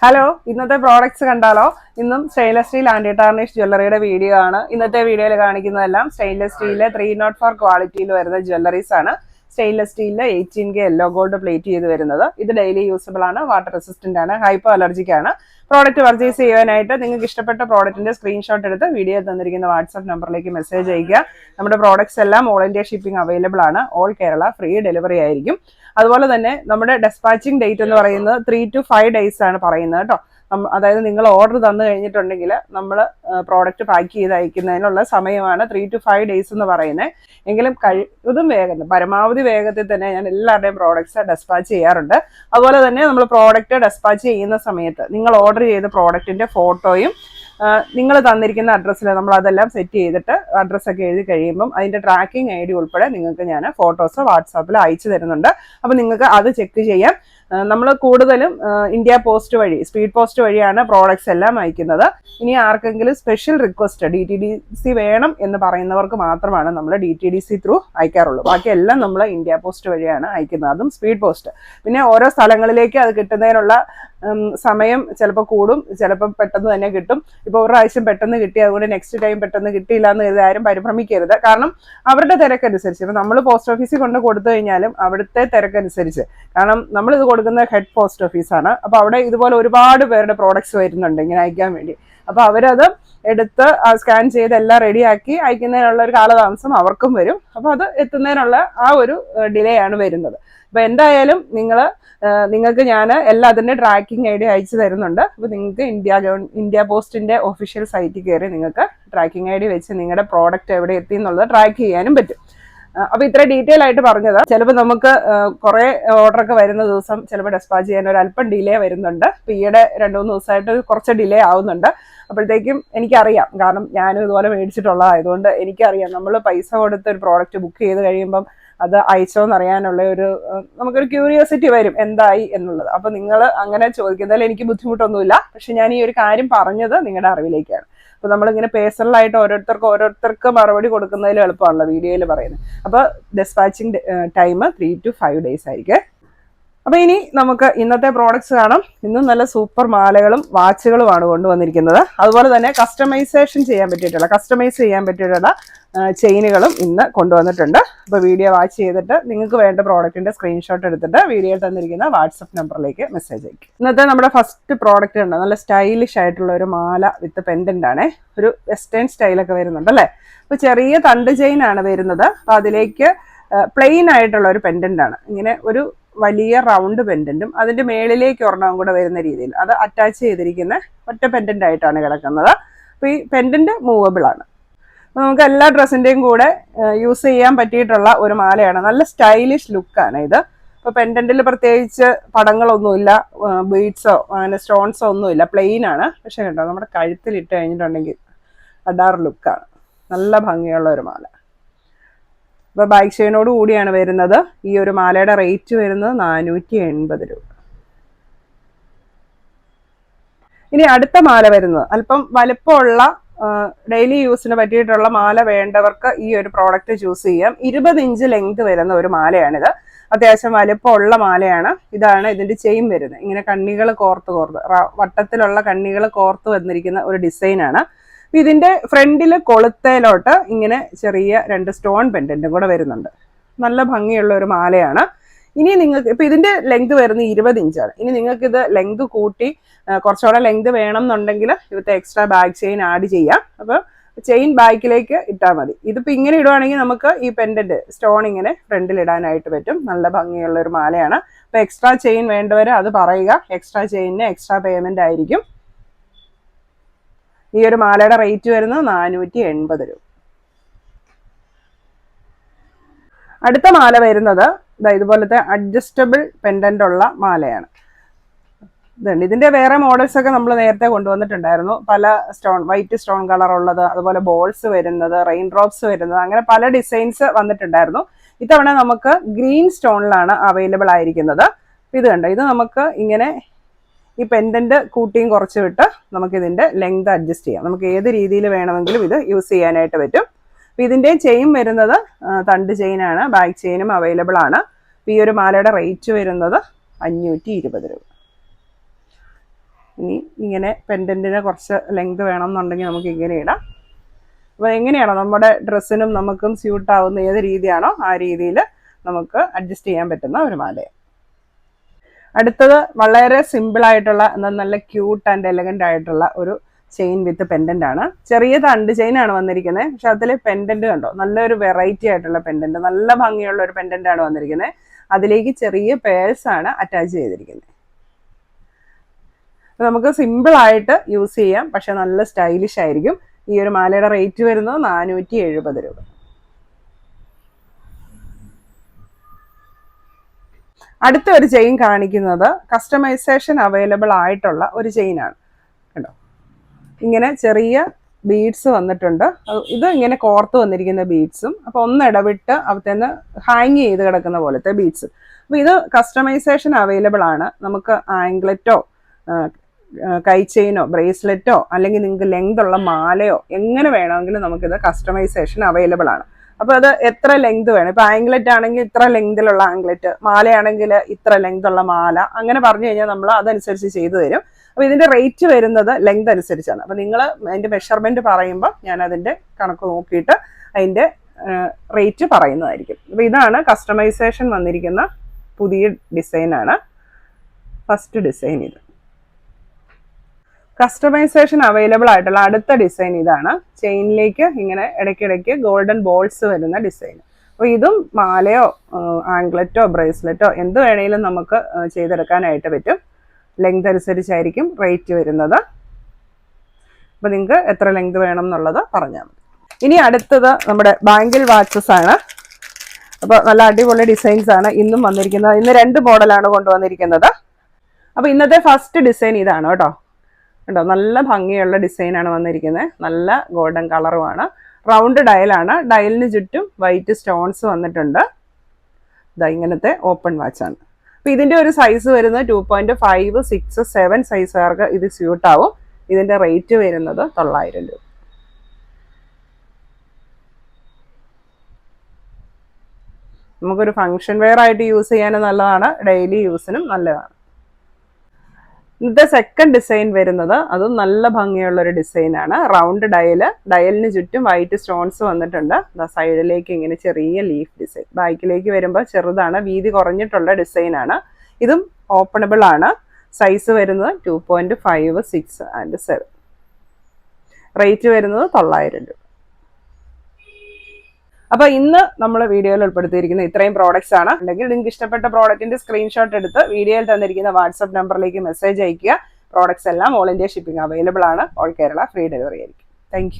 Hello, ഇന്നത്തെ products കണ്ടാലോ? ഇന്നും സ്റ്റെയിൻലെസ് സ്റ്റീൽ ആന്റി ടാർണിഷ് ജ്വല്ലറിയുടെ വീഡിയോ ആണ്. ഇന്നത്തെ വീഡിയോയിൽ കാണിക്കുന്നതെല്ലാം സ്റ്റെയിൻലെസ് സ്റ്റീലിലെ 304 ക്വാളിറ്റിയിൽ വരുന്ന ജ്വല്ലറീസ് ആണ്. സ്റ്റെയിൻലെസ് സ്റ്റീലിലെ 18K യെല്ലോ ഗോൾഡ് പ്ലേറ്റ് ചെയ്ത് വരുന്നത്. ഇത് ഡെയിലി യൂസബിൾ ആണ്, വാട്ടർ റെസിസ്റ്റന്റ് ആണ്, ഹൈപ്പോ അലർജിക് ആണ്. പ്രോഡക്റ്റ് പർച്ചേസ് ചെയ്യാനായിട്ട് നിങ്ങൾക്ക് ഇഷ്ടപ്പെട്ട പ്രോഡക്റ്റിന്റെ സ്ക്രീൻഷോട്ട് എടുത്ത് വീഡിയോ തന്നിരിക്കുന്ന വാട്സ്ആപ്പ് നമ്പറിലേക്ക് മെസ്സേജ് അയക്കുക. നമ്മുടെ പ്രോഡക്ട്സ് എല്ലാം ഓൾ ഇന്ത്യ ഷിപ്പിംഗ് അവൈലബിൾ ആണ്. ഓൾ കേരള ഫ്രീ ഡെലിവറി ആയിരിക്കും. അതുപോലെ തന്നെ നമ്മുടെ ഡെസ്പാച്ചിങ് ഡേറ്റ് എന്ന് പറയുന്നത് 3 to 5 days ആണ് പറയുന്നത് കേട്ടോ. അതായത് നിങ്ങൾ ഓർഡർ തന്നു കഴിഞ്ഞിട്ടുണ്ടെങ്കിൽ നമ്മൾ പ്രോഡക്റ്റ് പാക്ക് ചെയ്ത് അയക്കുന്നതിനുള്ള സമയമാണ് 3 to 5 days എന്ന് പറയുന്നത്. എങ്കിലും കഴിവതും വേഗം, പരമാവധി വേഗത്തിൽ തന്നെ ഞാൻ എല്ലാവരുടെയും പ്രോഡക്ട്സ് ഡെസ്പാച്ച് ചെയ്യാറുണ്ട്. അതുപോലെ തന്നെ നമ്മൾ പ്രോഡക്റ്റ് ഡെസ്പാച്ച് ചെയ്യുന്ന സമയത്ത് നിങ്ങൾ ഓർഡർ ചെയ്ത പ്രോഡക്റ്റിന്റെ ഫോട്ടോയും നിങ്ങൾ തന്നിരിക്കുന്ന അഡ്രസ്സിൽ നമ്മൾ അതെല്ലാം സെറ്റ് ചെയ്തിട്ട് അഡ്രസ്സൊക്കെ എഴുതി കഴിയുമ്പം അതിന്റെ ട്രാക്കിംഗ് ID ഉൾപ്പെടെ നിങ്ങൾക്ക് ഞാൻ ഫോട്ടോസ് വാട്സാപ്പിൽ അയച്ചു തരുന്നുണ്ട്. അപ്പം നിങ്ങൾക്ക് അത് ചെക്ക് ചെയ്യാം. നമ്മൾ കൂടുതലും ഇന്ത്യ പോസ്റ്റ് വഴി, സ്പീഡ് പോസ്റ്റ് വഴിയാണ് പ്രോഡക്ട്സ് എല്ലാം അയക്കുന്നത്. ഇനി ആർക്കെങ്കിലും സ്പെഷ്യൽ റിക്വസ്റ്റ് DTDC വേണം എന്ന് പറയുന്നവർക്ക് മാത്രമാണ് നമ്മൾ DTDC ത്രൂ അയക്കാറുള്ളൂ. ബാക്കിയെല്ലാം നമ്മൾ ഇന്ത്യ പോസ്റ്റ് വഴിയാണ് അയക്കുന്നത്, അതും സ്പീഡ് പോസ്റ്റ്. പിന്നെ ഓരോ സ്ഥലങ്ങളിലേക്ക് അത് കിട്ടുന്നതിനുള്ള സമയം ചിലപ്പോൾ കൂടും, ചിലപ്പോൾ പെട്ടെന്ന് തന്നെ കിട്ടും. ഇപ്പോൾ ഒരു പ്രാവശ്യം പെട്ടെന്ന് കിട്ടി, അതുകൊണ്ട് നെക്സ്റ്റ് ടൈം പെട്ടെന്ന് കിട്ടിയില്ല എന്ന് കരുതി ആരും പരിഭ്രമിക്കരുത്. കാരണം അവരുടെ തിരക്കനുസരിച്ച്, ഇപ്പം നമ്മൾ പോസ്റ്റ് ഓഫീസിൽ കൊണ്ട് കൊടുത്തു കഴിഞ്ഞാലും അവിടുത്തെ തിരക്കനുസരിച്ച്, കാരണം നമ്മളിത് കൊടുക്കുന്ന ഹെഡ് പോസ്റ്റ് ഓഫീസാണ്. അപ്പോൾ അവിടെ ഇതുപോലെ ഒരുപാട് പേരുടെ പ്രോഡക്ട്സ് വരുന്നുണ്ട് ഇങ്ങനെ അയക്കാൻ വേണ്ടി. അപ്പോൾ അവരത് എടുത്ത് സ്കാൻ ചെയ്ത് എല്ലാം റെഡിയാക്കി അയക്കുന്നതിനുള്ള ഒരു കാലതാമസം അവർക്കും വരും. അപ്പോൾ അത് എത്തുന്നതിനുള്ള ആ ഒരു ഡിലേ ആണ് വരുന്നത്. അപ്പോൾ എന്തായാലും നിങ്ങൾക്ക് ഞാൻ എല്ലാ അതിൻ്റെ ട്രാക്കിംഗ് ID അയച്ചു തരുന്നുണ്ട്. അപ്പോൾ നിങ്ങൾക്ക് ഇന്ത്യ പോസ്റ്റിന്റെ ഒഫീഷ്യൽ സൈറ്റിൽ കയറി നിങ്ങൾക്ക് ട്രാക്കിംഗ് ID വെച്ച് നിങ്ങളുടെ പ്രോഡക്റ്റ് എവിടെ എത്തി എന്നുള്ളത് ട്രാക്ക് ചെയ്യാനും പറ്റും. അപ്പോൾ ഇത്ര ഡീറ്റെയിൽ ആയിട്ട് പറഞ്ഞത്. ചിലപ്പോൾ നമുക്ക് കുറേ ഓർഡറൊക്കെ വരുന്ന ദിവസം ചിലപ്പോൾ ഡെസ്പാച്ച് ചെയ്യാൻ ഒരു അല്പം ഡിലേ വരുന്നുണ്ട്. ഇപ്പോൾ ഈയിടെ 2-3 ദിവസമായിട്ട് കുറച്ച് ഡിലേ ആവുന്നുണ്ട്. അപ്പോഴത്തേക്കും എനിക്കറിയാം, കാരണം ഞാനും ഇതുപോലെ മേടിച്ചിട്ടുള്ളതായതുകൊണ്ട് എനിക്കറിയാം. നമ്മൾ പൈസ കൊടുത്ത് ഒരു പ്രോഡക്റ്റ് ബുക്ക് ചെയ്ത് കഴിയുമ്പം അത് അയച്ചോന്നറിയാനുള്ള നമുക്കൊരു ക്യൂരിയോസിറ്റി വരും എന്തായി എന്നുള്ളത്. അപ്പൊ നിങ്ങൾ അങ്ങനെ ചോദിക്കുന്നതിൽ എനിക്ക് ബുദ്ധിമുട്ടൊന്നുമില്ല. പക്ഷെ ഞാൻ ഈ ഒരു കാര്യം പറഞ്ഞത് നിങ്ങളുടെ അറിവിലേക്കാണ്. അപ്പൊ നമ്മളിങ്ങനെ പേഴ്സണലായിട്ട് ഓരോരുത്തർക്ക് മറുപടി കൊടുക്കുന്നതിൽ എളുപ്പമാണല്ലോ വീഡിയോയിൽ പറയുന്നത്. അപ്പൊ ഡെസ്പാച്ചിങ് ടൈം 3 to 5 days ആയിരിക്കും. അപ്പൊ ഇനി നമുക്ക് ഇന്നത്തെ പ്രോഡക്ട്സ് കാണാം. ഇന്നും നല്ല സൂപ്പർ മാലകളും വാച്ചുകളുമാണ് കൊണ്ടുവന്നിരിക്കുന്നത്. അതുപോലെ തന്നെ കസ്റ്റമൈസ് ചെയ്യാൻ പറ്റിയിട്ടുള്ള ചെയിനുകളും ഇന്ന് കൊണ്ടുവന്നിട്ടുണ്ട്. അപ്പോൾ വീഡിയോ വാച്ച് ചെയ്തിട്ട് നിങ്ങൾക്ക് വേണ്ട പ്രോഡക്റ്റിന്റെ സ്ക്രീൻഷോട്ട് എടുത്തിട്ട് വീഡിയോയിൽ തന്നിരിക്കുന്ന വാട്സപ്പ് നമ്പറിലേക്ക് മെസ്സേജ് അയക്കും. ഇന്നത്തെ നമ്മുടെ ഫസ്റ്റ് പ്രോഡക്റ്റ് ഉണ്ട്. നല്ല സ്റ്റൈലിഷ് ആയിട്ടുള്ള ഒരു മാല വിത്ത് പെൻഡന്റ് ആണ്. ഒരു വെസ്റ്റേൺ സ്റ്റൈലൊക്കെ വരുന്നുണ്ട് അല്ലേ. അപ്പോൾ ചെറിയ തണ്ട് ചെയിൻ ആണ് വരുന്നത്. അപ്പോൾ അതിലേക്ക് പ്ലെയിൻ ആയിട്ടുള്ള ഒരു പെൻഡന്റ് ആണ്. ഇങ്ങനെ ഒരു വലിയ റൗണ്ട് പെൻഡന്റും അതിന്റെ മേളിലേക്ക് ഒരെണ്ണം കൂടെ വരുന്ന രീതിയിൽ അത് അറ്റാച്ച് ചെയ്തിരിക്കുന്ന ഒറ്റ പെൻഡന്റ് ആയിട്ടാണ് കിടക്കുന്നത്. അപ്പോൾ ഈ പെൻഡന്റ് മൂവബിൾ ആണ്. അപ്പോൾ നമുക്ക് എല്ലാ ഡ്രസ്സിന്റെയും കൂടെ യൂസ് ചെയ്യാൻ പറ്റിയിട്ടുള്ള ഒരു മാലയാണ്. നല്ല സ്റ്റൈലിഷ് ലുക്കാണ് ഇത്. ഇപ്പോൾ പെൻഡന്റിൽ പ്രത്യേകിച്ച് പടങ്ങളൊന്നുമില്ല, ബീഡ്സോ അങ്ങനെ സ്റ്റോൺസോ ഒന്നുമില്ല, പ്ലെയിൻ ആണ്. പക്ഷെ കേട്ടോ, നമ്മുടെ കഴുത്തിൽ ഇട്ട് കഴിഞ്ഞിട്ടുണ്ടെങ്കിൽ അഡാർ ലുക്കാണ്. നല്ല ഭംഗിയുള്ള ഒരു മാല. ഇപ്പോൾ ബാക്ക് ചെയിനോട് കൂടിയാണ് വരുന്നത്. ഈ ഒരു മാലയുടെ റേറ്റ് വരുന്നത് 480 രൂപ. ഇനി അടുത്ത മാല വരുന്നത് അല്പം വലുപ്പമുള്ള ഡെയിലി യൂസിന് പറ്റിയിട്ടുള്ള മാല വേണ്ടവർക്ക് ഈ ഒരു പ്രോഡക്റ്റ് ചൂസ് ചെയ്യാം. 20 ഇഞ്ച് ലെങ്ത് വരുന്ന ഒരു മാലയാണിത്. അത്യാവശ്യം വലുപ്പമുള്ള മാലയാണ്. ഇതാണ് ഇതിന്റെ ചെയിൻ വരുന്നത്. ഇങ്ങനെ കണ്ണികൾ കോർത്ത് വട്ടത്തിലുള്ള കണ്ണികൾ കോർത്ത് വന്നിരിക്കുന്ന ഒരു ഡിസൈനാണ്. ഇതിന്റെ ഫ്രണ്ടിൽ കൊളുത്തേലോട്ട് ഇങ്ങനെ ചെറിയ 2 സ്റ്റോൺ പെൻഡന്റും കൂടെ വരുന്നുണ്ട്. നല്ല ഭംഗിയുള്ള ഒരു മാലയാണ്. ഇനി നിങ്ങൾക്ക് ഇപ്പൊ ഇതിന്റെ ലെങ്ത് വരുന്നത് 20 ഇഞ്ചാണ്. ഇനി നിങ്ങൾക്ക് ഇത് ലെങ്ത് കൂട്ടി കുറച്ചുകൂടെ ലെങ്ത് വേണം എന്നുണ്ടെങ്കിൽ ഇവിടുത്തെ എക്സ്ട്രാ ബാക്ക് ചെയിൻ ആഡ് ചെയ്യാം. അപ്പൊ ചെയിൻ ബാക്കിലേക്ക് ഇട്ടാൽ മതി. ഇതിപ്പോ ഇങ്ങനെ ഇടുവാണെങ്കിൽ നമുക്ക് ഈ പെൻഡന്റ് സ്റ്റോൺ ഇങ്ങനെ ഫ്രണ്ടിൽ ഇടാനായിട്ട് പറ്റും. നല്ല ഭംഗിയുള്ള ഒരു മാലയാണ്. അപ്പൊ എക്സ്ട്രാ ചെയിൻ വേണ്ടവര് അത് പറയുക. എക്സ്ട്രാ ചെയിനിന് എക്സ്ട്രാ പേയ്മെന്റ് ആയിരിക്കും. ഈ ഒരു മാലയുടെ റേറ്റ് വരുന്നത് 480 രൂപ. അടുത്ത മാല വരുന്നത് ഇതുപോലത്തെ അഡ്ജസ്റ്റബിൾ പെൻഡന്റ് ഉള്ള മാലയാണ്. ഇതുണ്ട്. ഇതിന്റെ വേറെ മോഡൽസ് ഒക്കെ നമ്മൾ നേരത്തെ കൊണ്ടുവന്നിട്ടുണ്ടായിരുന്നു. പല വൈറ്റ് സ്റ്റോൺ കളർ ഉള്ളത്, അതുപോലെ ബോൾസ് വരുന്നത്, റെയിൻ ഡ്രോപ്സ് വരുന്നത്, അങ്ങനെ പല ഡിസൈൻസ് വന്നിട്ടുണ്ടായിരുന്നു. ഇത്തവണ നമുക്ക് ഗ്രീൻ സ്റ്റോണിലാണ് അവൈലബിൾ ആയിരിക്കുന്നത്. ഇത് കണ്ടോ, ഇത് നമുക്ക് ഇങ്ങനെ ഈ പെൻഡന്റ് കൂട്ടിയും കുറച്ച് വിട്ട് നമുക്ക് ഇതിന്റെ ലെങ്ത് അഡ്ജസ്റ്റ് ചെയ്യാം. നമുക്ക് ഏത് രീതിയിൽ വേണമെങ്കിലും ഇത് യൂസ് ചെയ്യാനായിട്ട് പറ്റും. അപ്പൊ ഇതിന്റെ ചെയിൻ വരുന്നത് തണ്ട് ചെയിനാണ്. ബാക്ക് ചെയിനും അവൈലബിൾ ആണ്. ഈ ഒരു മാലയുടെ റേറ്റ് വരുന്നത് 520 രൂപ. ഇനി ഇങ്ങനെ പെൻഡൻറ്റിന് കുറച്ച് ലെങ്ത് വേണമെന്നുണ്ടെങ്കിൽ നമുക്ക് ഇങ്ങനെ ഇടാം. അപ്പോൾ എങ്ങനെയാണോ നമ്മുടെ ഡ്രസ്സിനും നമുക്കും സ്യൂട്ടാവുന്ന ഏത് രീതിയാണോ ആ രീതിയിൽ നമുക്ക് അഡ്ജസ്റ്റ് ചെയ്യാൻ പറ്റുന്ന ഒരു മാലയാണ്. അടുത്തത് വളരെ സിമ്പിളായിട്ടുള്ള എന്നാൽ നല്ല ക്യൂട്ട് ആൻഡ് എലഗൻ്റ് ആയിട്ടുള്ള ഒരു ചെയിൻ വിത്ത് പെൻഡൻ്റ് ആണ്. ചെറിയ തണ്ട് ചെയിനാണ് വന്നിരിക്കുന്നത്. പക്ഷെ അതിൽ പെൻഡൻറ്റ് കണ്ടോ, നല്ലൊരു വെറൈറ്റി ആയിട്ടുള്ള പെൻഡൻറ്റ്, നല്ല ഭംഗിയുള്ള ഒരു പെൻഡൻ്റ് ആണ് വന്നിരിക്കുന്നത്. അതിലേക്ക് ചെറിയ പേഴ്സ് ആണ് അറ്റാച്ച് ചെയ്തിരിക്കുന്നത്. നമുക്ക് സിമ്പിളായിട്ട് യൂസ് ചെയ്യാം, പക്ഷെ നല്ല സ്റ്റൈലിഷ് ആയിരിക്കും. ഈ ഒരു മാലയുടെ റേറ്റ് വരുന്നത് 470 രൂപ. അടുത്ത ഒരു ചെയിൻ കാണിക്കുന്നത് കസ്റ്റമൈസേഷൻ അവൈലബിൾ ആയിട്ടുള്ള ഒരു ചെയിനാണ്. കണ്ടോ, ഇങ്ങനെ ചെറിയ ബീഡ്സ് വന്നിട്ടുണ്ട്. ഇത് ഇങ്ങനെ കോർത്ത് വന്നിരിക്കുന്ന ബീഡ്സും, അപ്പോൾ ഒന്ന് ഇടവിട്ട് അവിടുത്തെ ഹാങ് ചെയ്ത് കിടക്കുന്ന പോലത്തെ ബീഡ്സ്. അപ്പോൾ ഇത് കസ്റ്റമൈസേഷൻ അവൈലബിൾ ആണ്. നമുക്ക് ആംഗ്ലറ്റോ കൈ ചെയിനോ ബ്രേസ്ലെറ്റോ അല്ലെങ്കിൽ നിങ്ങൾക്ക് ലെങ്ത് ഉള്ള മാലയോ എങ്ങനെ വേണമെങ്കിലും നമുക്കിത് കസ്റ്റമൈസേഷൻ അവൈലബിൾ ആണ്. അപ്പോൾ അത് എത്ര ലെങ്ത് വേണം, ഇപ്പോൾ ആംഗ്ലറ്റ് ആണെങ്കിൽ ഇത്ര ലെങ്തിലുള്ള ആംഗ്ലറ്റ്, മാലയാണെങ്കിൽ ഇത്ര ലെങ്ത് ഉള്ള മാല, അങ്ങനെ പറഞ്ഞു കഴിഞ്ഞാൽ നമ്മൾ അതനുസരിച്ച് ചെയ്തു തരും. അപ്പോൾ ഇതിൻ്റെ റേറ്റ് വരുന്നത് ലെങ്ത് അനുസരിച്ചാണ്. അപ്പോൾ നിങ്ങൾ അതിൻ്റെ മെഷർമെൻറ്റ് പറയുമ്പോൾ ഞാൻ അതിൻ്റെ കണക്ക് നോക്കിയിട്ട് അതിൻ്റെ റേറ്റ് പറയുന്നതായിരിക്കും. അപ്പോൾ ഇതാണ് കസ്റ്റമൈസേഷൻ വന്നിരിക്കുന്ന പുതിയ ഡിസൈനാണ്. ഫസ്റ്റ് ഡിസൈൻ ഇത്. കസ്റ്റമൈസേഷൻ അവൈലബിൾ ആയിട്ടുള്ള അടുത്ത ഡിസൈൻ ഇതാണ്. ചെയിനിലേക്ക് ഇങ്ങനെ ഇടയ്ക്കിടയ്ക്ക് ഗോൾഡൻ ബോൾസ് വരുന്ന ഡിസൈൻ. അപ്പോൾ ഇതും മാലയോ ആംഗ്ലറ്റോ ബ്രേസ്ലെറ്റോ എന്ത് വേണമെങ്കിലും നമുക്ക് ചെയ്തെടുക്കാനായിട്ട് പറ്റും. ലെങ്ത് അനുസരിച്ചായിരിക്കും റേറ്റ് വരുന്നത്. അപ്പോൾ നിങ്ങൾക്ക് എത്ര ലെങ്ത് വേണം എന്നുള്ളത് പറഞ്ഞാൽ മതി. ഇനി അടുത്തത് നമ്മുടെ ബാങ്കിൾ വാച്ചസ് ആണ്. അപ്പോൾ നല്ല അടിപൊളി ഡിസൈൻസ് ആണ് ഇന്നും വന്നിരിക്കുന്നത്. ഇന്ന് 2 മോഡലാണ് കൊണ്ടുവന്നിരിക്കുന്നത്. അപ്പോൾ ഇന്നത്തെ ഫസ്റ്റ് ഡിസൈൻ ഇതാണ് കേട്ടോ. കേട്ടോ, നല്ല ഭംഗിയുള്ള ഡിസൈനാണ് വന്നിരിക്കുന്നത്. നല്ല ഗോൾഡൻ കളറുമാണ്. റൗണ്ട് ഡയലാണ്. ഡയലിന് ചുറ്റും വൈറ്റ് സ്റ്റോൺസ് വന്നിട്ടുണ്ട്. ഇതാ ഇങ്ങനത്തെ ഓപ്പൺ വാച്ചാണ്. അപ്പോൾ ഇതിൻ്റെ ഒരു സൈസ് വരുന്നത് 2.5, 6, 7 സൈസുകാർക്ക് ഇത് സ്യൂട്ടാവും. ഇതിൻ്റെ റേറ്റ് വരുന്നത് 900 രൂപ. നമുക്കൊരു ഫങ്ഷൻ വെയർ ആയിട്ട് യൂസ് ചെയ്യാനും നല്ലതാണ്, ഡെയിലി യൂസിനും നല്ലതാണ്. ഇന്നത്തെ സെക്കൻഡ് ഡിസൈൻ വരുന്നത് അതും നല്ല ഭംഗിയുള്ളൊരു ഡിസൈനാണ്. റൗണ്ട് ഡയലിന് ചുറ്റും വൈറ്റ് സ്റ്റോൺസ് വന്നിട്ടുണ്ട്. സൈഡിലേക്ക് ഇങ്ങനെ ചെറിയ ലീഫ് ഡിസൈൻ. ബാക്കിലേക്ക് വരുമ്പോൾ ചെറുതാണ്, വീതി കുറഞ്ഞിട്ടുള്ള ഡിസൈനാണ്. ഇതും ഓപ്പണബിൾ ആണ്. സൈസ് വരുന്നത് 2.5, 6 ആൻഡ് 7. റേറ്റ് വരുന്നത് 900 രൂപ. അപ്പോൾ ഇന്ന് നമ്മൾ വീഡിയോയിൽ ഉൾപ്പെടുത്തിയിരിക്കുന്ന ഇത്രയും പ്രോഡക്റ്റ്സ് ആണ്. ഉണ്ടെങ്കിൽ നിങ്ങൾക്ക് ഇഷ്ടപ്പെട്ട പ്രോഡക്റ്റിന്റെ സ്ക്രീൻഷോട്ട് എടുത്ത് വീഡിയോയിൽ തന്നിരിക്കുന്ന വാട്സ്ആപ്പ് നമ്പറിലേക്ക് മെസ്സേജ് അയക്കുക. പ്രോഡക്റ്റ്സ് എല്ലാം ഓൾ ഇന്ത്യ ഷിപ്പിംഗ് അവൈലബിൾ ആണ്. ഓൾ കേരള ഫ്രീ ഡെലിവറി ആയിരിക്കും. താങ്ക്